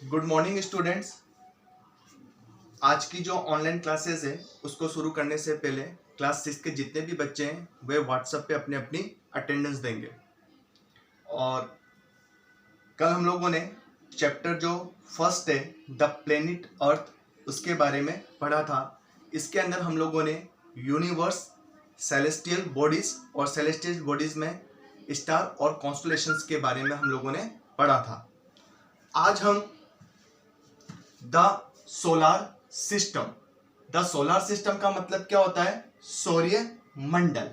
Good morning students. आज की जो ऑनलाइन क्लासेस है उसको शुरू करने से पहले क्लास 6 के जितने भी बच्चे हैं वे व्हाट्सएप पे अपनी अपनी अटेंडेंस देंगे। और कल हम लोगों ने चैप्टर जो फर्स्ट है द प्लेनेट अर्थ उसके बारे में पढ़ा था। इसके अंदर हम लोगों ने यूनिवर्स, सेलेस्टियल बॉडीज और सेलेस्टियल बॉडीज में स्टार और कॉन्स्टलेशंस के बारे में हम लोगों ने पढ़ा था। आज हम द सोलार सिस्टम का मतलब क्या होता है? सौर्य मंडल।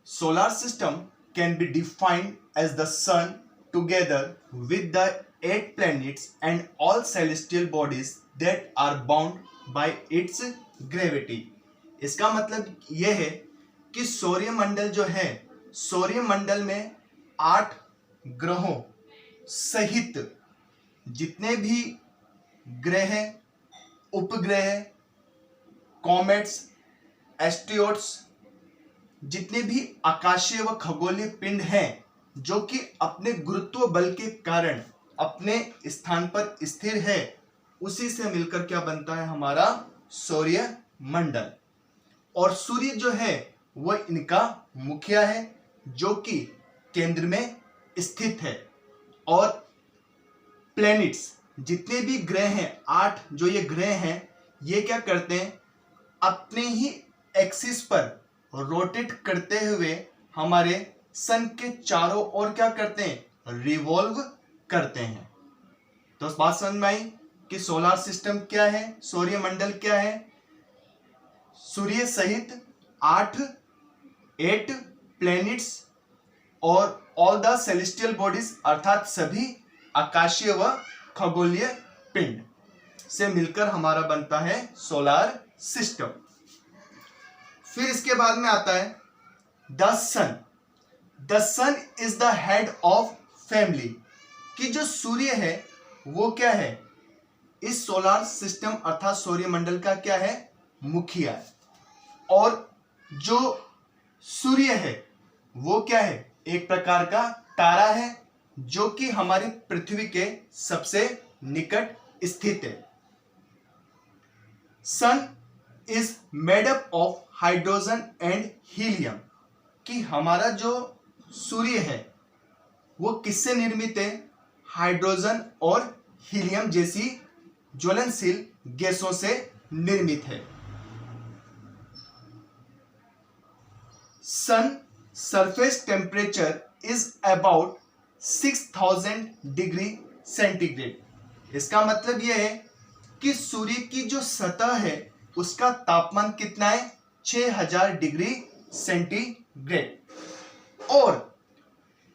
Solar system can be defined as the sun together with the 8 planets and all celestial bodies that are bound by its gravity। इसका मतलब यह है कि सौर्य मंडल जो है, सौर्य मंडल में 8 ग्रहों सहित जितने भी ग्रह, उपग्रह, कॉमेट्स, एस्ट्रोइड्स, जितने भी आकाशीय व खगोलीय पिंड हैं जो कि अपने गुरुत्व बल के कारण अपने स्थान पर स्थिर है, उसी से मिलकर क्या बनता है? हमारा सौर्य मंडल। और सूर्य जो है वह इनका मुखिया है जो कि केंद्र में स्थित है। और प्लैनेट्स जितने भी ग्रह हैं, 8 जो ये ग्रह हैं, ये क्या करते हैं? अपने ही एक्सिस पर रोटेट करते हुए हमारे सन के चारों ओर क्या करते हैं? रिवॉल्व करते हैं। तो बात समझ में आई कि सोलार सिस्टम क्या है, सौर्य मंडल क्या है? सूर्य सहित 8 प्लैनेट्स और ऑल द सेलेस्टियल बॉडीज अर्थात सभी आकाशीय व खगोलीय पिंड से मिलकर हमारा बनता है सोलार सिस्टम। फिर इसके बाद में आता है the sun. The sun is the head of family. कि जो सूर्य है वो क्या है? इस सोलार सिस्टम अर्थात सौर्य मंडल का क्या है? मुखिया है। और जो सूर्य है वो क्या है? एक प्रकार का तारा है जो कि हमारी पृथ्वी के सबसे निकट स्थित है। Sun is made up of hydrogen and helium. कि हमारा जो सूर्य है वो किससे निर्मित है? हाइड्रोजन और हीलियम जैसी ज्वलनशील गैसों से निर्मित है। Sun surface temperature is about 6000 degree centigrade. इसका मतलब यह है कि सूर्य की जो सतह है उसका तापमान कितना है? 6000 डिग्री सेंटीग्रेड। और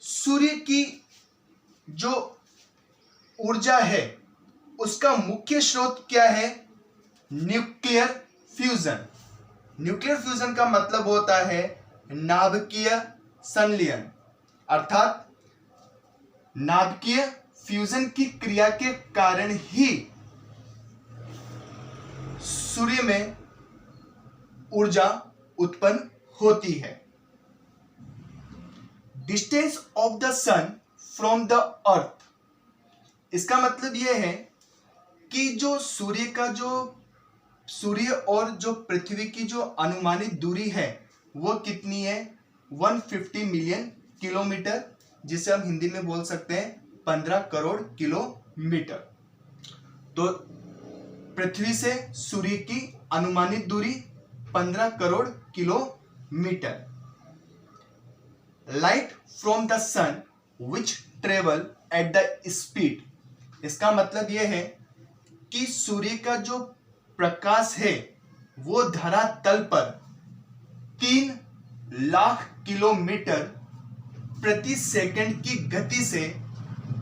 सूर्य की जो ऊर्जा है उसका मुख्य स्रोत क्या है? Nuclear fusion. न्यूक्लियर फ्यूजन का मतलब होता है नाभिकीय संलयन। अर्थात नाभिकीय फ्यूजन की क्रिया के कारण ही सूर्य में ऊर्जा उत्पन्न होती है। Distance of the sun from the earth. इसका मतलब यह है कि जो सूर्य और जो पृथ्वी की जो अनुमानित दूरी है वो कितनी है? 150 मिलियन किलोमीटर, जिसे हम हिंदी में बोल सकते हैं 15 करोड़ किलोमीटर। तो पृथ्वी से सूर्य की अनुमानित दूरी 15 करोड़ किलोमीटर। Light from the sun which travel at the speed. इसका मतलब यह है कि सूर्य का जो प्रकाश है वो धरातल पर 3 लाख किलोमीटर प्रति सेकंड की गति से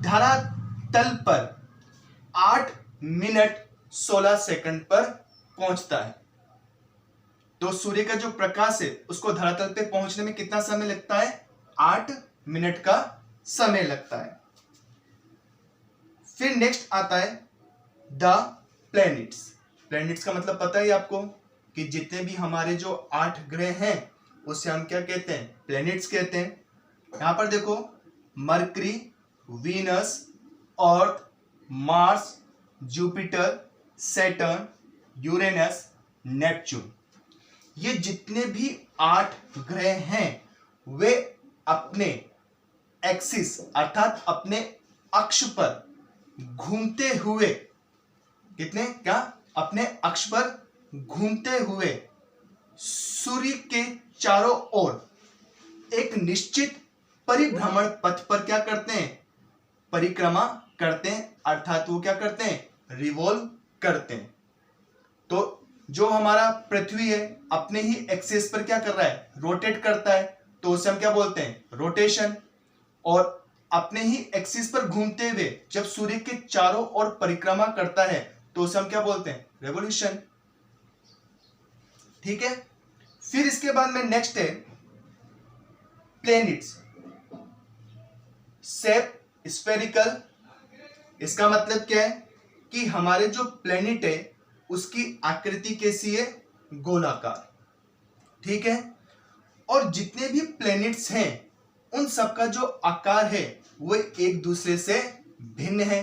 धरातल पर 8 मिनट 16 सेकंड पर पहुंचता है। तो सूर्य का जो प्रकाश है उसको धरातल पे पहुंचने में कितना समय लगता है? 8 मिनट का समय लगता है। फिर नेक्स्ट आता है द प्लैनेट्स। प्लैनेट्स का मतलब पता ही आपको कि जितने भी हमारे जो 8 ग्रह हैं उसे हम क्या कहते हैं? प्लैनेट्स कहते हैं। यहां पर देखो, mercury, Venus Earth, Mars, Jupiter, Saturn, Uranus, Neptune. ये जितने भी 8 ग्रह हैं वे अपने एक्सिस अर्थात अपने अक्ष पर घूमते हुए अपने अक्ष पर घूमते हुए सूर्य के चारों ओर एक निश्चित परिभ्रमण पथ पर क्या करते हैं, परिक्रमा करते हैं, अर्थात वो क्या करते हैं, रिवॉल्व करते हैं। तो जो हमारा पृथ्वी है अपने ही एक्सिस पर क्या कर रहा है, रोटेट करता है, तो उसे हम क्या बोलते हैं, रोटेशन। और अपने ही एक्सिस पर घूमते हुए जब सूर्य के चारों ओर परिक्रमा करता है तो उसे हम क्या बोलते हैं, रेवोल्यूशन। ठीक है। फिर इसके बाद में नेक्स्ट है प्लैनेट्स, शेप स्फेरिकल। इसका मतलब क्या है कि हमारे जो प्लैनेट है उसकी आकृति कैसी है, गोलाकार। ठीक है। और जितने भी प्लैनेट्स हैं उन सबका जो आकार है वो एक दूसरे से भिन्न है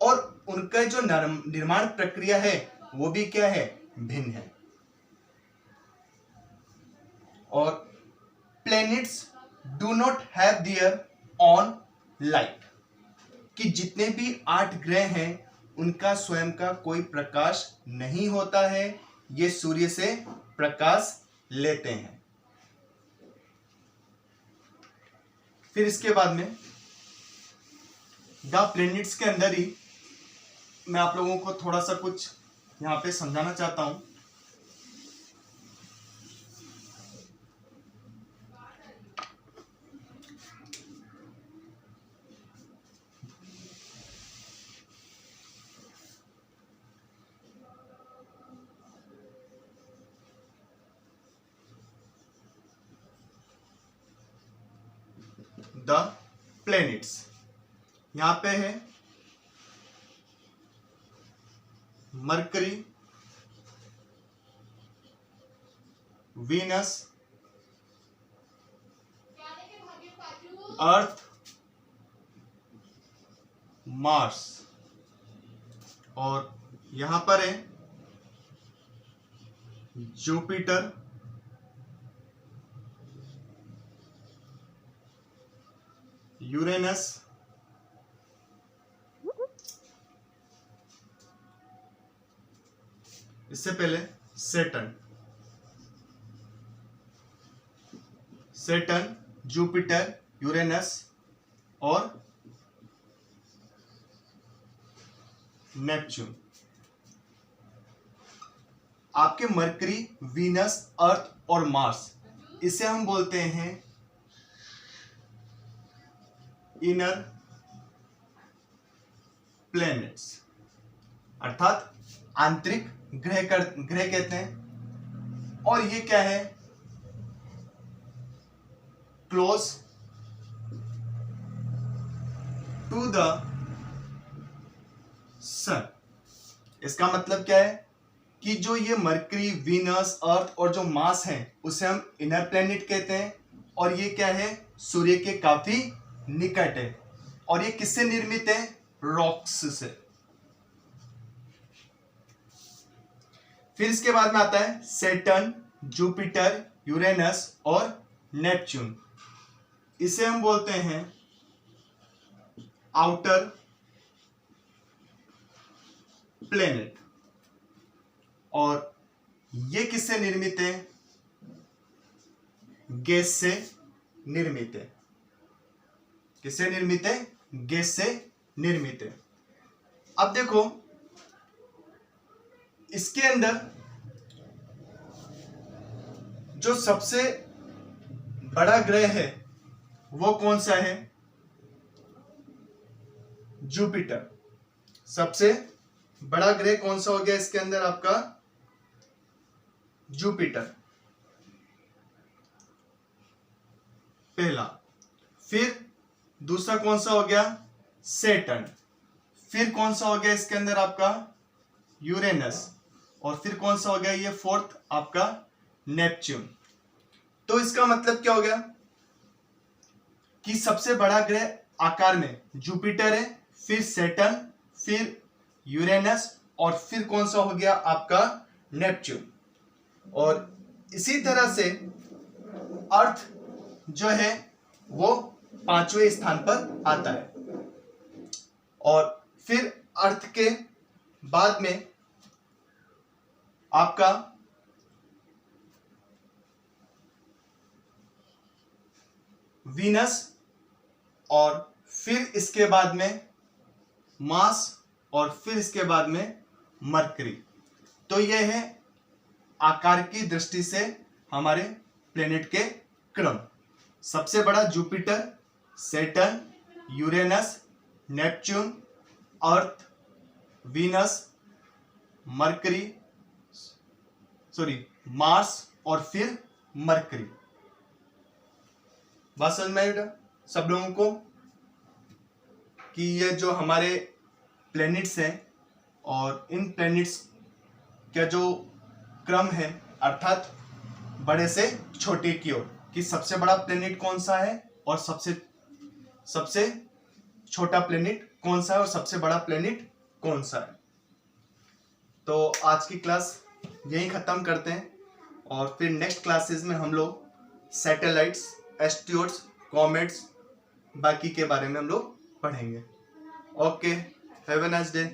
और उनका जो निर्माण प्रक्रिया है वो भी क्या है, भिन्न है। और planets do not have their on light, कि जितने भी 8 ग्रह हैं उनका स्वयं का कोई प्रकाश नहीं होता है, ये सूर्य से प्रकाश लेते हैं। फिर इसके बाद में द प्लैनेट्स के अंदर ही मैं आप लोगों को थोड़ा सा कुछ यहां पे समझाना चाहता हूं। द प्लैनेट्स यहां पे है मरकरी, वीनस, अर्थ, मार्स, और यहां पर है जुपिटर, यूरेनस, इससे पहले सैटर्न, जुपिटर, यूरेनस और नेपच्यून। आपके मरकरी, वीनस, अर्थ और मार्स, इसे हम बोलते हैं इनर प्लैनेट्स, अर्थात आंतरिक ग्रह कहते हैं। और ये क्या है, क्लोज टू द सन। इसका मतलब क्या है कि जो ये मरकरी, वीनस, अर्थ और जो मार्स है उसे हम इनर प्लैनेट कहते हैं, और ये क्या है, सूर्य के काफी निकट है। और ये किससे निर्मित है, रॉक्स से। फिर इसके बाद में आता है सैटर्न, जुपिटर, यूरेनस और नेपच्यून। इसे हम बोलते हैं आउटर प्लैनेट। और ये किससे निर्मित है, गैस से निर्मित है। किससे निर्मित है, गैस से निर्मित है। अब देखो इसके अंदर जो सबसे बड़ा ग्रह है वो कौन सा है, जुपिटर। सबसे बड़ा ग्रह कौन सा हो गया इसके अंदर, आपका जुपिटर पहला। फिर दूसरा कौन सा हो गया, सैटर्न। फिर कौन सा हो गया इसके अंदर आपका, यूरेनस। और फिर कौन सा हो गया, ये फोर्थ आपका नेपच्यून। तो इसका मतलब क्या हो गया कि सबसे बड़ा ग्रह आकार में जुपिटर है, फिर सैटर्न, फिर यूरेनस और फिर कौन सा हो गया आपका नेपच्यून। और इसी तरह से अर्थ जो है वो 5वें स्थान पर आता है। और फिर अर्थ के बाद में आपका वीनस और फिर इसके बाद में मार्स और फिर इसके बाद में मरकरी। तो यह है आकार की दृष्टि से हमारे प्लेनेट के क्रम। सबसे बड़ा जुपिटर, सैटर्न, यूरेनस, नेपच्यून, अर्थ, वीनस, मरकरी, मार्स और फिर मरकरी। बात समझ में आई सब लोगों को कि ये जो हमारे प्लैनेट्स हैं और इन प्लैनेट्स का जो क्रम है अर्थात बड़े से छोटे की ओर, कि सबसे बड़ा प्लैनेट कौन सा है और सबसे छोटा प्लैनेट कौन सा है और सबसे बड़ा प्लैनेट कौन सा है। तो आज की क्लास यहीं खत्म करते हैं और फिर नेक्स्ट क्लासेस में हम लोग सैटेलाइट्स, एस्ट्रोइड्स, कॉमेट्स बाकी के बारे में हम लोग पढ़ेंगे। Okay, have a nice day.